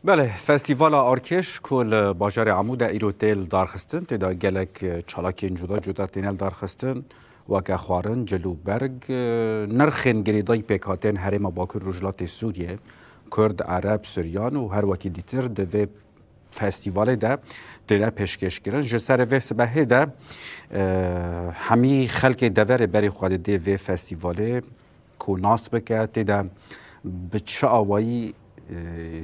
بله فستیوال آرکش کل باجار عمود ایروتل دارخستن تدا گلک چالاکین جدا جدا تینل دارخستن وکه خوارن جلوبرگ نرخن گریدای پیکاتین هرم باکر رجلات سوریه کرد عرب سوریان و هر وکی دیتر دوی فستیوال ده تدا پیشکش کردن جسر و سبه ده همی خلق دوره بری خواهد ده و فستیواله کو ناس بکه تدا بچه آوایی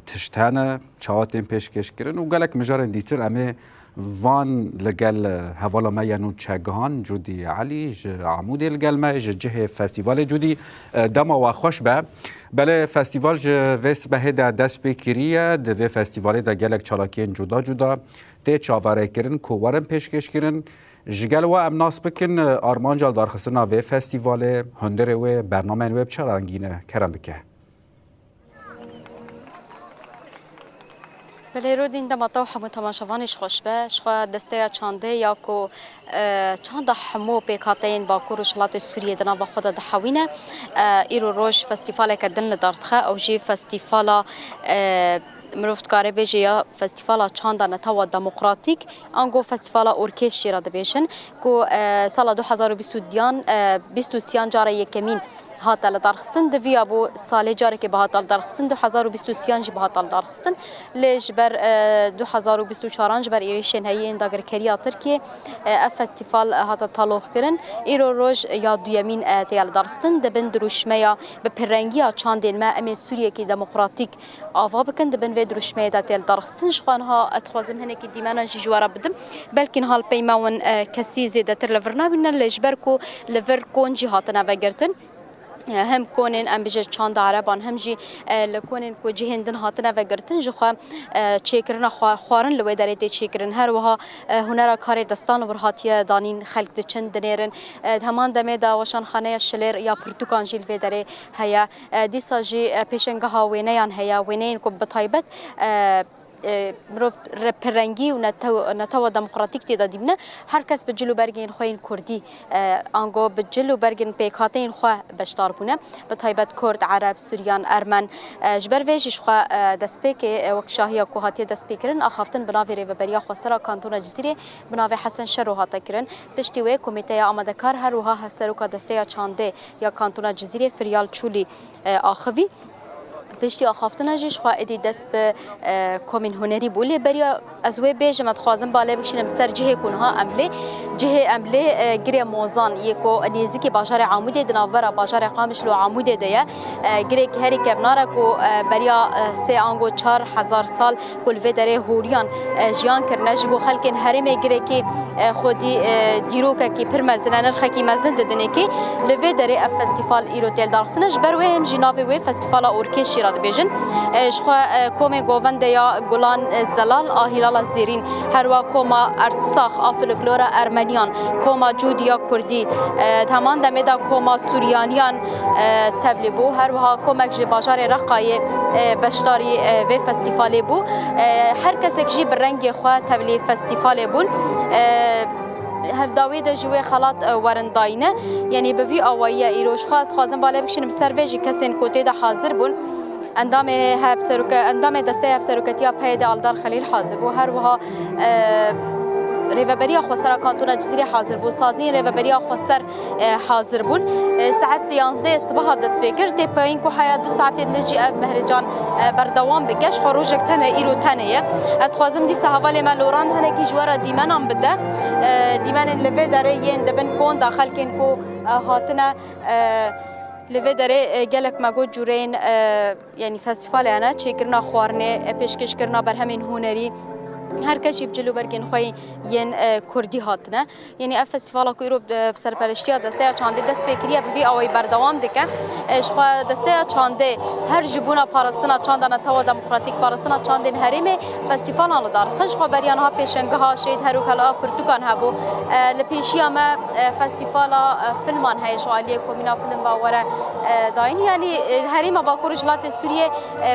تشتانه چاواتین پیشکش کردن و گلک مجارن دیتر امه وان لگل هوالا ما یانو چگان جودی علی عمود لگل ما جه فستیوال جودی دما و خوش به بله فستیوال ویس به ده دست بکریه ده فستیوال ده گلک چالاکین جدا جدا ده چاواره کردن کوارن پیشکش کردن جگل و ام ناس بکن آرمانجال دارخستنا و فستیوال هندره و برنامه وب چرانگینه کرم بکه بله رو دین دم طاوح متماشوانش خوش به شخوا دسته چانده یا کو چانده حمو پیکاتین با کور شلات سوریه دنا با خود دحوینه ایرو روش فستیوال کدن لدارتخه او جی فستیوالا مروفت کاره بیجه یا فستیوالا چانده نتاوا دموکراتیک انگو فستیوالا اورکستری را دبیشن کو سال 2023 جاره یکمین هاتال دارخستن دوی ابو سال جاری که به هاتال دارخستن 2023 به هاتال دارخستن لیج بر 2024 بر ایریشن هایی انداگر کریا ترکیه فستیوال هاتا تالوخ کرن ایرو روز یا دویمین تیال دارخستن دبن دروشمه یا به پرنگی چاندین ما امی سوریه کی دموکراتیک آوا بکن دبن و دروشمه دا تیال دارخستن شخوانها اتخوازم هنه کی دیمانا جوارا بدم بلکن حال پیماون کسی زیده تر لورنا بینن لیج بر کو لور کونجی هاتنا وگرتن هم كونين ام بيجي چاند عربان هم جي لكونين كو جهندن هاتنا وگرتن جخوا چيكرنا خوارن لوي دريتي چيكرن هر وها هنر کار دستان برهاتيه دانين خلق دچن دنيرن همان دمه دا وشان خانه شلر یا پرتوکان جيل و دري هيا ديسا جي پیشنگها وينيان هيا وينين كو بتايبت مروف پرنگی و نتاوا دموکراتیک تیدا دیبنه هر کس به جلو برگین خوین کردی آنگو به جلو برگین پیکاتین خو بشتار بونه به تایبت کرد عرب سوریان ارمن جبر ویجش خو دست پیک وک شاهیا کوهاتی دست پیکرن اخافتن بناوی ری و بریا خسرا کانتون جزیره بناوی حسن شرو هاتا کرن پشتی و کمیته آماده کار هر وها سروکا دسته چانده یا کانتون جزیره فریال چولی آخوی پشتی آخافتن اجیش خواهی دست به کمین هنری بولی بریا از وی بیجم اتخوازم بالا بکشنم سر جهه کنها عمله گری موزان یکو نیزی باجار عمودی دناورا باجار قامش لو عمودی دیا گری که هری کبنارا کو بریا سه آنگو 4000 سال کل و دره هوریان جیان کرنه جبو خلکن هرمه گری که خودی دیروکا کی پر مزنه نرخه کی مزن ددنه کی لو دره اف فستیوال ایروتل دارخسنش بر وهم جناوی و فستیوال اورکستری را دبیجن شخوا کوم گووند یا گلان زلال آهیلال زیرین هر وا کوما ارتساخ افلکلورا ارمنیان کوما جودیا کردی تمام دمدا کوما سوریانیان تبلیبو هر وا کومک ج بازار رقای بشتاری و فستیوال بو هر کس کی برنگ خو تبلی فستیوال بون هم داوید جوی خلات ورنداینه یعنی به وی اوایه ایروش خاص خازم بالا بکشنم سرویج کسین کوته ده حاضر بون اندام هب سروک اندام دسته هب سروکتیا پید آلدار خلیل حاضر بو هر وها ریوبری خسر کانتون جزیره حاضر بود سازی ریوبری خسر حاضر بون ساعت 11 صبح دست بکر تی پایین کو حیات 2 ساعت نجی مهرجان بردوام بکش خروجک تنه ایرو تنه از خوازم دی حواله مالوران هنه کی جوارا دیمنام بده دیمن لوی داره ین دبن کون داخل کن کو هاتنه لوی داره گلک مگو جورین یعنی فستیوال انا چیکرنا خوارنه پیشکش کرنا بر همین هنری هر کسی بجلو برگن خوی ین کردی هاتنه یعنی اف فستیوال کو ایرو سرپرستی دسته چانده دست بکریه به وی اوی بردوام دکه شخوا دسته چانده هر جبونا پارستنا چانده نتاوا دموکراتیک پارستنا چاندن هریمه فستیوال آن دارد خش خو بریان ها پیشنگه ها شید هر کلا پرتوکان هبو لپیشیا ما فستیوال فیلمان های شوالیه کومینا فیلم باوره داین یعنی هریمه با کورجلات سوریه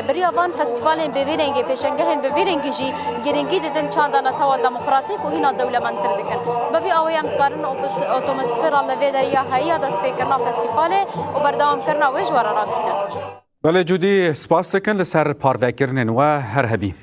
بریابان فستیوال به ویرنگ پیشنگه هن به ویرنگ جی گرینگی دن چاندانا توا دموکراتیک و هینا دوله منتر دکن بوی آویم کارن اتومسفیر الله وی دریا هیا دست بکرنا فستیواله و بردام کرنا ویج ورا راکینه بله جودی سپاس دکن لسر پاردکرنن و هر هبی